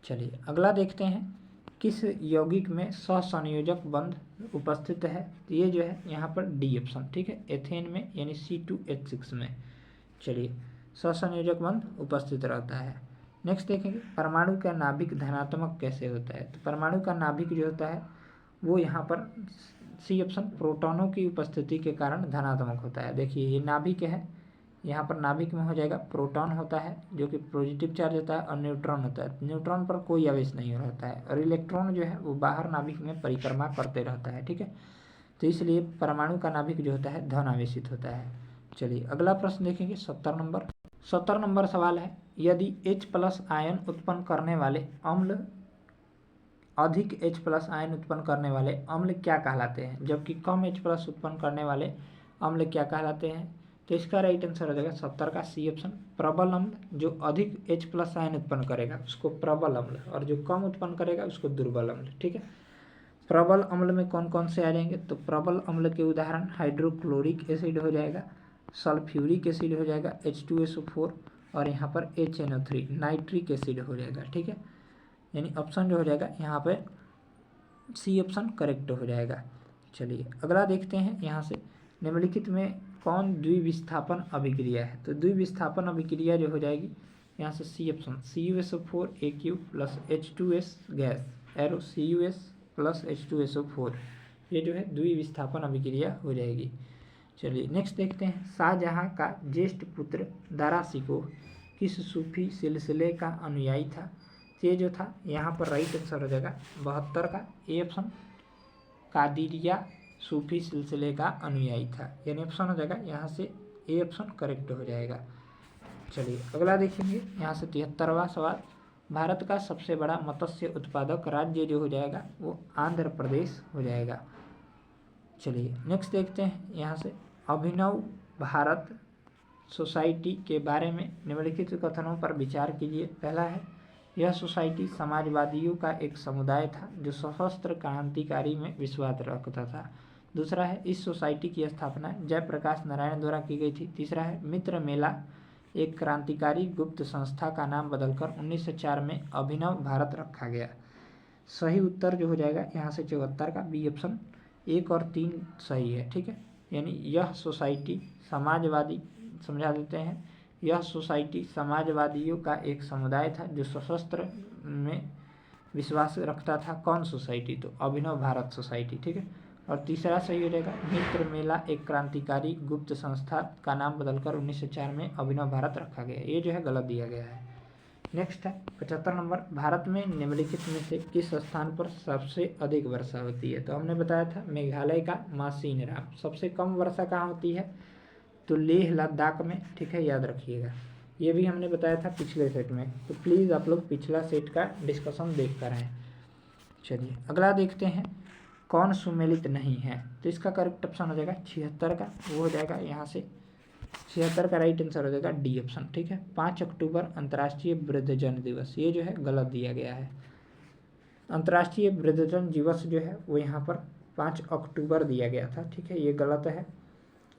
चलिए अगला देखते हैं, किस यौगिक में सहसंयोजक बंध उपस्थित है? तो ये जो है यहाँ पर डी ऑप्शन। ठीक है, एथेन में यानी C2H6 में। चलिए, सहसंयोजक बंध उपस्थित रहता है। नेक्स्ट देखेंगे, परमाणु का नाभिक धनात्मक कैसे होता है? तो परमाणु का नाभिक जो होता है वो यहाँ पर सी ऑप्शन प्रोटॉनों की उपस्थिति के कारण धनात्मक होता है। देखिए ये नाभिक है, यहाँ पर नाभिक में हो जाएगा प्रोटॉन होता है जो कि पॉजिटिव चार्ज होता है, और न्यूट्रॉन होता है। न्यूट्रॉन पर कोई आवेश नहीं रहता है, और इलेक्ट्रॉन जो है वो बाहर नाभिक में परिक्रमा करते रहता है। ठीक है, तो इसलिए परमाणु का नाभिक जो होता है धन आवेशित होता है। चलिए अगला प्रश्न देखेंगे 70 नंबर सवाल है, यदि H+ आयन उत्पन्न करने वाले अम्ल अधिक H+ आयन उत्पन्न करने वाले अम्ल क्या कहलाते हैं, जबकि कम H+ उत्पन्न करने वाले अम्ल क्या कहलाते हैं? तो इसका राइट आंसर हो जाएगा 70 का सी ऑप्शन प्रबल अम्ल। जो अधिक H+ आयन उत्पन्न करेगा उसको प्रबल अम्ल, और जो कम उत्पन्न करेगा उसको दुर्बल अम्ल। ठीक है, प्रबल अम्ल में कौन कौन से आ जाएंगे? तो प्रबल अम्ल के उदाहरण हाइड्रोक्लोरिक एसिड हो जाएगा, सल्फ्यूरिक एसिड हो जाएगा H2SO4, और यहाँ पर HNO3 नाइट्रिक एसिड हो जाएगा। ठीक है, यानी ऑप्शन जो हो जाएगा यहाँ पे सी ऑप्शन करेक्ट हो जाएगा। चलिए अगला देखते हैं, यहाँ से निम्नलिखित में कौन द्विविस्थापन अभिक्रिया है? तो द्विविस्थापन अभिक्रिया जो हो जाएगी यहाँ से C option CuSO4 + H2S gas arrow CuS + H2SO4, ये जो है द्विविस्थापन अभिक्रिया हो जाएगी। चलिए नेक्स्ट देखते हैं, शाहजहाँ का ज्येष्ठ पुत्र दारा शिकोह किस सूफी सिलसिले का अनुयायी था? ये जो था यहाँ पर राइट आंसर हो जाएगा 72 का ए ऑप्शन कादिरिया सूफी सिलसिले का अनुयायी था, यानी ऑप्शन हो जाएगा यहाँ से ए ऑप्शन करेक्ट हो जाएगा। चलिए अगला देखेंगे, यहाँ से 73वां सवाल, भारत का सबसे बड़ा मत्स्य उत्पादक राज्य जो हो जाएगा वो आंध्र प्रदेश हो जाएगा। चलिए नेक्स्ट देखते हैं, यहाँ से अभिनव भारत सोसाइटी के बारे में निम्नलिखित कथनों पर विचार कीजिए। पहला है, यह सोसाइटी समाजवादियों का एक समुदाय था जो सशस्त्र क्रांतिकारी में विश्वास रखता था। दूसरा है, इस सोसाइटी की स्थापना जयप्रकाश नारायण द्वारा की गई थी। तीसरा है, मित्र मेला एक क्रांतिकारी गुप्त संस्था का नाम बदलकर 1904 में अभिनव भारत रखा गया। सही उत्तर जो हो जाएगा यहाँ से 74 का बी ऑप्शन 1 और 3 सही है। ठीक है, यानी यह सोसाइटी समाजवादी, समझा देते हैं, यह सोसाइटी समाजवादियों का एक समुदाय था जो सशस्त्र में विश्वास रखता था। कौन सोसाइटी? तो अभिनव भारत सोसाइटी। ठीक है, और तीसरा सही हो जाएगा, मित्र मेला एक क्रांतिकारी गुप्त संस्था का नाम बदलकर 1904 में अभिनव भारत रखा गया। ये जो है गलत दिया गया है। नेक्स्ट है 75 नंबर, भारत में निम्नलिखित में से किस स्थान पर सबसे अधिक वर्षा होती है? तो हमने बताया था मेघालय का मासिनराम। सबसे कम वर्षा कहाँ होती है? तो लेह लद्दाख में। ठीक है, याद रखिएगा, ये भी हमने बताया था पिछले सेट में, तो प्लीज़ आप लोग पिछला सेट का डिस्कशन देख कर आएँ। चलिए अगला देखते हैं, कौन सुमेलित नहीं है? तो इसका करेक्ट ऑप्शन हो जाएगा 76 का, वो हो जाएगा यहाँ से 76 का राइट आंसर हो जाएगा डी ऑप्शन। ठीक है, 5 अक्टूबर अंतर्राष्ट्रीय वृद्धजन दिवस, ये जो है गलत दिया गया है। अंतर्राष्ट्रीय वृद्धजन दिवस जो है वो यहाँ पर 5 अक्टूबर दिया गया था। ठीक है, ये गलत है।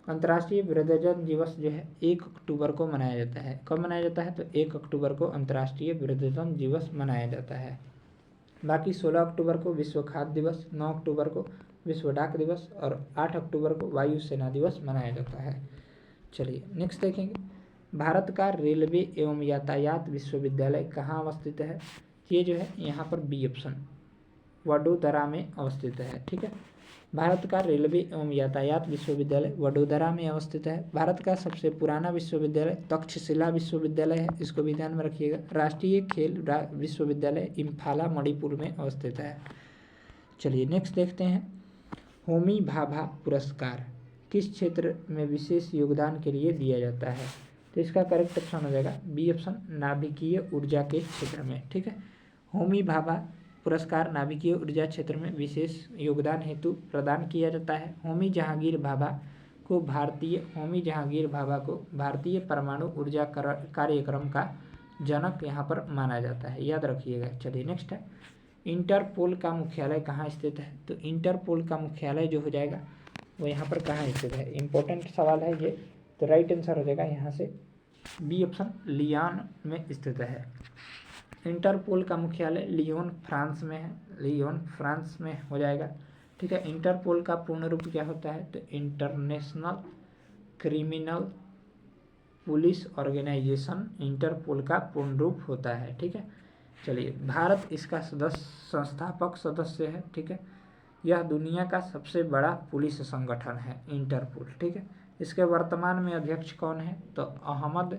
अंतर्राष्ट्रीय वृद्धजन दिवस जो है 1 अक्टूबर को मनाया जाता है। कब मनाया जाता है? तो 1 अक्टूबर को अंतर्राष्ट्रीय वृद्धजन दिवस मनाया जाता है। बाकी 16 अक्टूबर को विश्व खाद्य दिवस, 9 अक्टूबर को विश्व डाक दिवस, और 8 अक्टूबर को वायु सेना दिवस मनाया जाता है। चलिए नेक्स्ट देखेंगे, भारत का रेलवे एवं यातायात विश्वविद्यालय कहाँ अवस्थित है? ये जो है यहाँ पर बी ऑप्शन वडोदरा में अवस्थित है। ठीक है, भारत का रेलवे एवं यातायात विश्वविद्यालय वडोदरा में अवस्थित है। भारत का सबसे पुराना विश्वविद्यालय तक्षशिला विश्वविद्यालय है, इसको भी ध्यान में रखिएगा। राष्ट्रीय खेल विश्वविद्यालय इम्फाला मणिपुर में अवस्थित है। चलिए नेक्स्ट देखते हैं, होमी भाभा पुरस्कार किस क्षेत्र में विशेष योगदान के लिए दिया जाता है? तो इसका करेक्ट ऑप्शन हो जाएगा बी ऑप्शन नाभिकीय ऊर्जा के क्षेत्र में। ठीक है, होमी भाभा पुरस्कार नाभिकीय ऊर्जा क्षेत्र में विशेष योगदान हेतु प्रदान किया जाता है। होमी जहांगीर भाभा को भारतीय परमाणु ऊर्जा कार्यक्रम का जनक यहाँ पर माना जाता है, याद रखिएगा। चलिए नेक्स्ट है, इंटरपोल का मुख्यालय कहाँ स्थित है? तो इंटरपोल का मुख्यालय जो हो जाएगा वो यहाँ पर कहाँ स्थित है? इंपॉर्टेंट सवाल है ये, तो राइट आंसर हो जाएगा यहाँ से बी ऑप्शन लियोन में स्थित है। इंटरपोल का मुख्यालय लियोन फ्रांस में है, लियोन फ्रांस में हो जाएगा। ठीक है, इंटरपोल का पूर्ण रूप क्या होता है? तो international criminal police organisation Interpol का पूर्ण रूप होता है। ठीक है, चलिए भारत इसका संस्थापक सदस्य है। ठीक है, यह दुनिया का सबसे बड़ा पुलिस संगठन है इंटरपोल। ठीक है, इसके वर्तमान में अध्यक्ष कौन है? तो अहमद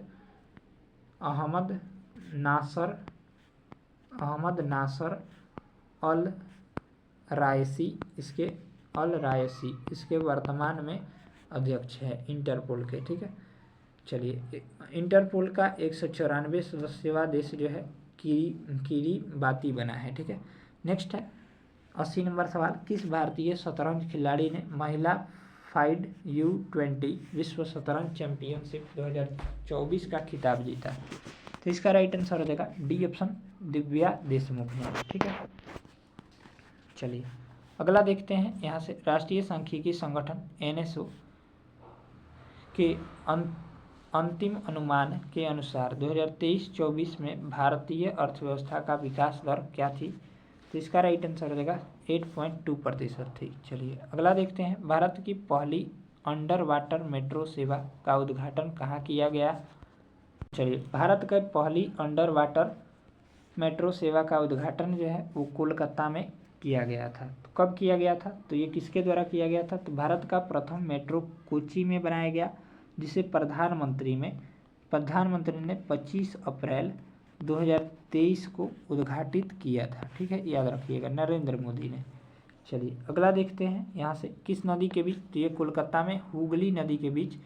नासर अल रायसी इसके वर्तमान में अध्यक्ष है इंटरपोल के। ठीक है, चलिए इंटरपोल का 194 सदस्यवा देश जो है किरीबाती बना है। ठीक है, नेक्स्ट है 80 नंबर सवाल, किस भारतीय शतरंज खिलाड़ी ने महिला फाइड U20 विश्व शतरंज चैंपियनशिप 2024 का खिताब जीता? तो इसका राइट आंसर हो जाएगा डी ऑप्शन दिव्या देशमुख ने। ठीक है, चलिए अगला देखते हैं, यहाँ से राष्ट्रीय सांख्यिकी संगठन NSO के अंतिम अनुमान के अनुसार 2023-24 में भारतीय अर्थव्यवस्था का विकास दर क्या थी? तो इसका राइट आंसर हो जाएगा 8.2% थी। चलिए अगला देखते हैं, भारत की पहली अंडर वाटर मेट्रो सेवा का उद्घाटन कहाँ किया गया? चलिए भारत के पहली अंडर वाटर मेट्रो सेवा का उद्घाटन जो है वो कोलकाता में किया गया था। तो कब किया गया था? तो ये किसके द्वारा किया गया था? तो भारत का प्रथम मेट्रो कोच्चि में बनाया गया, जिसे प्रधानमंत्री ने 25 अप्रैल 2023 को उद्घाटित किया था। ठीक है, याद रखिएगा, नरेंद्र मोदी ने। चलिए अगला देखते हैं, यहाँ से किस नदी के बीच? तो ये कोलकाता में हुगली नदी के बीच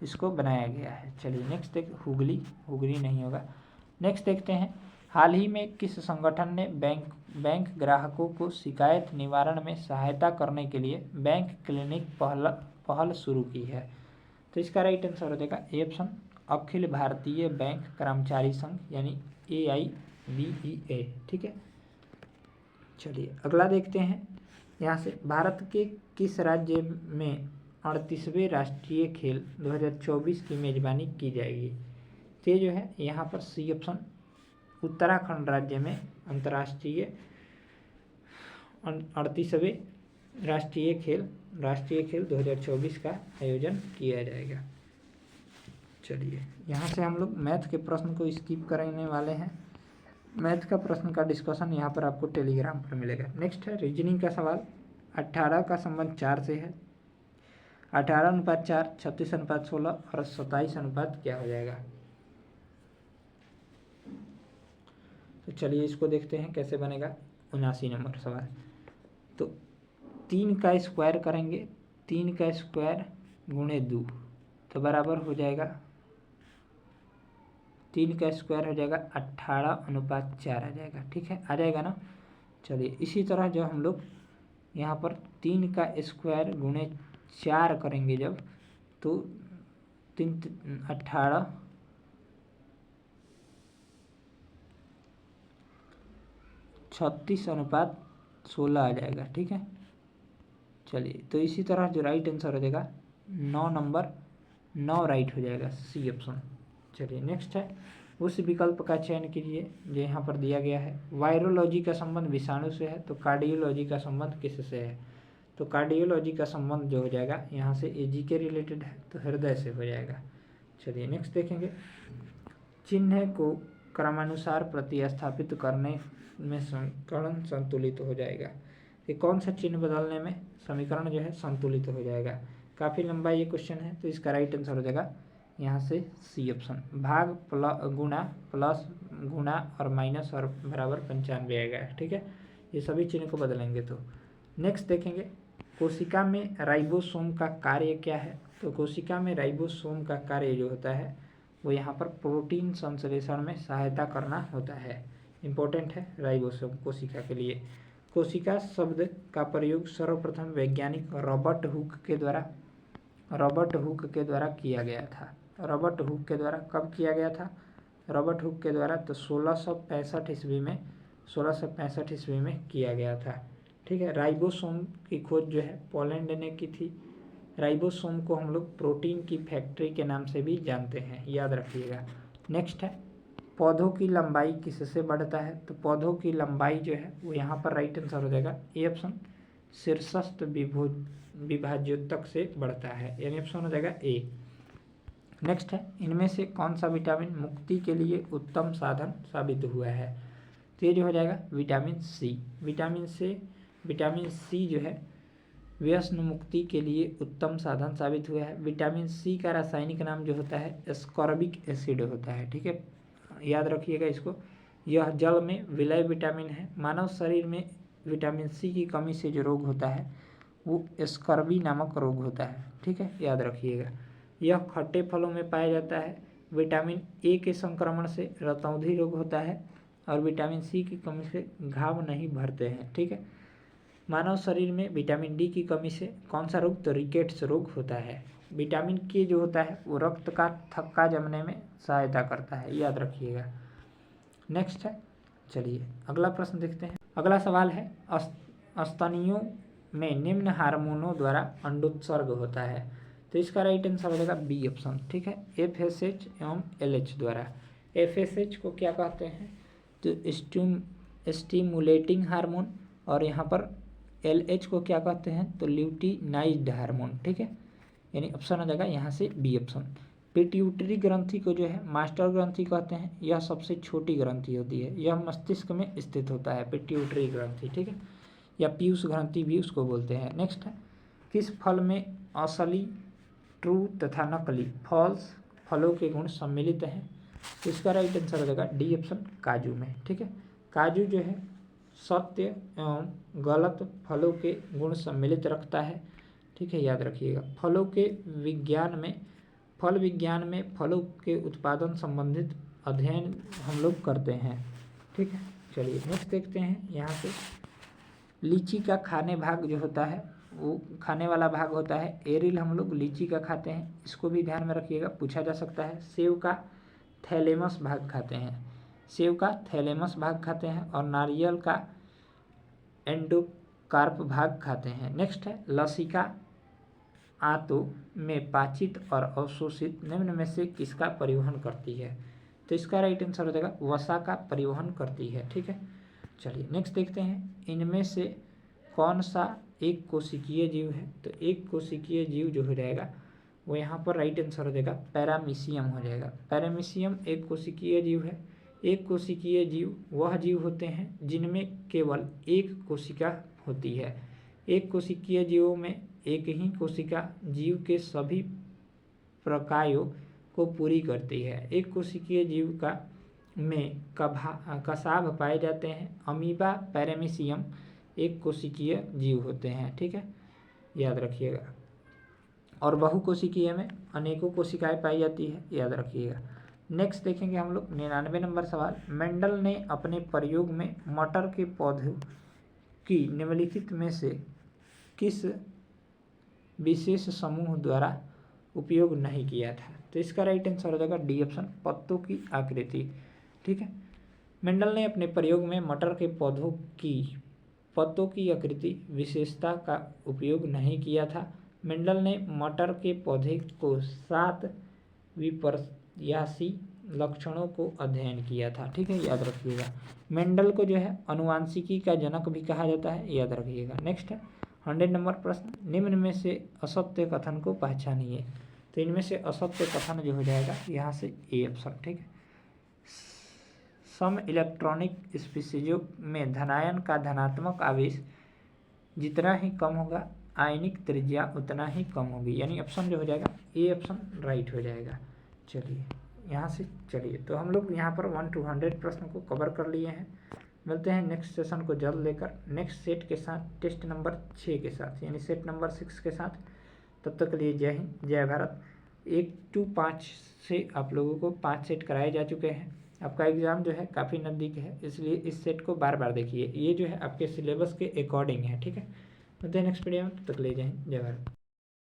इसको बनाया गया है। चलिए नेक्स्ट हुगली नहीं होगा। नेक्स्ट देखते हैं, हाल ही में किस संगठन ने बैंक ग्राहकों को शिकायत निवारण में सहायता करने के लिए बैंक क्लिनिक पहल शुरू की है? तो इसका राइट आंसर हो जाएगा A option Akhil Bharatiya bank कर्मचारी संघ यानी AIBEA। ठीक है, चलिए अगला देखते हैं, यहाँ से भारत के किस राज्य में 38वें राष्ट्रीय खेल 2024 की मेजबानी की जाएगी? तो ये जो है यहाँ पर सी ऑप्शन उत्तराखंड राज्य में अंतर्राष्ट्रीय 38वें राष्ट्रीय खेल 2024 का आयोजन किया जाएगा। चलिए यहाँ से हम लोग मैथ के प्रश्न को स्किप करने वाले हैं। मैथ का प्रश्न का डिस्कशन यहाँ पर आपको टेलीग्राम पर मिलेगा। नेक्स्ट है रीजनिंग का सवाल, 18 का संबंध 4 से है, 18:4, 36:16 और 27 क्या हो जाएगा? तो चलिए इसको देखते हैं कैसे बनेगा। 79 नंबर सवाल, तो 3 का स्क्वायर करेंगे, 3 का स्क्वायर गुणे 2 तो बराबर हो जाएगा 3 का स्क्वायर हो जाएगा 18:4 आ जाएगा। ठीक है, आ जाएगा ना। चलिए इसी तरह जो हम लोग यहाँ पर 3 का स्क्वायर गुणे 4 करेंगे जब, तो 18 36:16 आ जाएगा। ठीक है, चलिए तो इसी तरह जो राइट आंसर हो जाएगा 9 नंबर 9 राइट हो जाएगा, सी ऑप्शन। चलिए नेक्स्ट है, उस विकल्प का चयन कीजिए जो यहाँ पर दिया गया है। वायरोलॉजी का संबंध विषाणु से है, तो कार्डियोलॉजी का संबंध किससे है? तो कार्डियोलॉजी का संबंध जो हो जाएगा यहाँ से AG के रिलेटेड है, तो हृदय से हो जाएगा। चलिए नेक्स्ट देखेंगे, चिन्ह को क्रमानुसार प्रतिस्थापित करने में समीकरण संतुलित हो जाएगा। ये कौन सा चिन्ह बदलने में समीकरण जो है संतुलित हो जाएगा? काफ़ी लंबा ये क्वेश्चन है, तो इसका राइट आंसर हो जाएगा यहाँ से सी ऑप्शन, भाग गुणा प्लस गुणा और माइनस और बराबर 95 आएगा। ठीक है, ये सभी चिन्ह को बदलेंगे। तो नेक्स्ट देखेंगे, कोशिका में राइबोसोम का कार्य क्या है? तो कोशिका में राइबोसोम का कार्य जो होता है वो यहाँ पर प्रोटीन संश्लेषण में सहायता करना होता है। इम्पोर्टेंट है राइबोसोम कोशिका के लिए। कोशिका शब्द का प्रयोग सर्वप्रथम वैज्ञानिक रॉबर्ट हुक के द्वारा किया गया था। रॉबर्ट हुक के द्वारा कब किया गया था? रॉबर्ट हुक के द्वारा तो 1665 ईस्वी में किया गया था। ठीक है, राइबोसोम की खोज जो है पोलैंड ने की थी। राइबोसोम को हम लोग प्रोटीन की फैक्ट्री के नाम से भी जानते हैं, याद रखिएगा। नेक्स्ट है, पौधों की लंबाई किससे बढ़ता है? तो पौधों की लंबाई जो है वो यहाँ पर राइट आंसर हो जाएगा ए ऑप्शन, शीर्षस्थ विभाज्योतक से बढ़ता है, यानी ऑप्शन हो जाएगा ए। नेक्स्ट है, इनमें से कौन सा विटामिन मुक्ति के लिए उत्तम साधन साबित हुआ है? तो ये जो हो जाएगा विटामिन सी। विटामिन सी जो है व्यसन मुक्ति के लिए उत्तम साधन साबित हुआ है। विटामिन सी का रासायनिक नाम जो होता है एस्कॉर्बिक एसिड होता है। ठीक है, याद रखिएगा इसको। यह जल में विलय विटामिन है। मानव शरीर में विटामिन सी की कमी से जो रोग होता है वो स्कर्वी नामक रोग होता है। ठीक है, याद रखिएगा। यह खट्टे फलों में पाया जाता है। विटामिन ए के संक्रमण से रतौंधी रोग होता है और विटामिन सी की कमी से घाव नहीं भरते हैं। ठीक है, मानव शरीर में विटामिन डी की कमी से कौन सा रोग? तो रिकेट्स रोग होता है। विटामिन के जो होता है वो रक्त का थक्का जमने में सहायता करता है, याद रखिएगा। नेक्स्ट है, चलिए अगला प्रश्न देखते हैं। अगला सवाल है, स्तनियों में निम्न हार्मोनों द्वारा अंडोत्सर्ग होता है। तो इसका राइट आंसर हो जाएगा बी ऑप्शन। ठीक है, FSH एवं LH द्वारा। FSH को क्या कहते हैं? तो स्टिमुलेटिंग हार्मोन, और यहाँ पर LH को क्या कहते हैं? तो ल्यूटिनाइज्ड हार्मोन। ठीक है, यानी ऑप्शन हो जाएगा यहाँ से बी ऑप्शन। पिट्यूटरी ग्रंथि को जो है मास्टर ग्रंथि कहते हैं। यह सबसे छोटी ग्रंथि होती है। यह मस्तिष्क में स्थित होता है, पिट्यूटरी ग्रंथि। ठीक है, या पीयूष ग्रंथि भी उसको बोलते हैं। नेक्स्ट है, किस फल में असली, ट्रू तथा नकली फॉल्स फलों के गुण सम्मिलित हैं? तो इसका राइट आंसर हो जाएगा डी ऑप्शन, काजू में। ठीक है, काजू जो है सत्य एवं गलत फलों के गुण सम्मिलित रखता है। ठीक है, याद रखिएगा। फल विज्ञान में फलों के उत्पादन संबंधित अध्ययन हम लोग करते हैं। ठीक है, चलिए नेक्स्ट देखते हैं। यहाँ से लीची का खाने भाग जो होता है वो खाने वाला भाग होता है एरिल, हम लोग लीची का खाते हैं, इसको भी ध्यान में रखिएगा, पूछा जा सकता है। सेव का थैलेमस भाग खाते हैं, और नारियल का एंडोकार्प भाग खाते हैं। नेक्स्ट है, लसिका आंतों में पाचित और अवशोषित निम्न में से किसका परिवहन करती है? तो इसका राइट आंसर हो जाएगा वसा का परिवहन करती है। ठीक है, चलिए नेक्स्ट देखते हैं। इनमें से कौन सा एक कोशिकीय जीव है? तो एक कोशिकीय जीव जो हो जाएगा वो यहाँ पर राइट आंसर हो जाएगा पैरामीशियम हो जाएगा। पैरामीशियम एक कोशिकीय जीव है। एक कोशिकीय जीव वह जीव होते हैं जिनमें केवल एक कोशिका होती है। एक कोशिकीय जीवों में एक ही कोशिका जीव के सभी प्रकारों को पूरी करती है। एक कोशिकीय जीव में कसाभ पाए जाते हैं। अमीबा, पैरामीशियम एक कोशिकीय जीव होते हैं। ठीक है, याद रखिएगा। और बहुकोशिकीय में अनेकों कोशिकाएं पाई जाती है, याद रखिएगा। नेक्स्ट देखेंगे हम लोग 99 नंबर सवाल। मेंडल ने अपने प्रयोग में मटर के पौधों की निम्नलिखित में से किस विशेष समूह द्वारा उपयोग नहीं किया था? तो इसका राइट आंसर हो जाएगा डी ऑप्शन, पत्तों की आकृति। ठीक है, मेंडल ने अपने प्रयोग में मटर के पौधों की पत्तों की आकृति विशेषता का उपयोग नहीं किया था। मेंडल ने मटर के पौधे को 7 विपर्यासी लक्षणों को अध्ययन किया था। ठीक है, याद रखिएगा। मेंडल को जो है अनुवांशिकी का जनक भी कहा जाता है, याद रखिएगा। नेक्स्ट है 100 नंबर प्रश्न। निम्न में से असत्य कथन को पहचानिए। तो इनमें से असत्य कथन जो हो जाएगा यहाँ से ए ऑप्शन, ठीक है। सम इलेक्ट्रॉनिक स्पीसीजों में धनायन का धनात्मक आवेश जितना ही कम होगा आयनिक त्रिज्या उतना ही कम होगी, यानी ऑप्शन जो हो जाएगा ए ऑप्शन राइट हो जाएगा। चलिए यहाँ से, चलिए तो हम लोग यहाँ पर 1 to 100 प्रश्न को कवर कर लिए हैं। मिलते हैं नेक्स्ट सेशन को जल्द लेकर नेक्स्ट सेट के साथ, टेस्ट नंबर 6 के साथ, यानी सेट नंबर 6 के साथ। तब तक के लिए जय हिंद, जय भारत। 1 to 5 से आप लोगों को 5 सेट कराए जा चुके हैं। आपका एग्ज़ाम जो है काफ़ी नज़दीक है, इसलिए इस सेट को बार बार देखिए। ये जो है आपके सिलेबस के अकॉर्डिंग है, ठीक है। मिलते हैं नेक्स्ट वीडियो में, तब तक ले जय हिंद, जय भारत।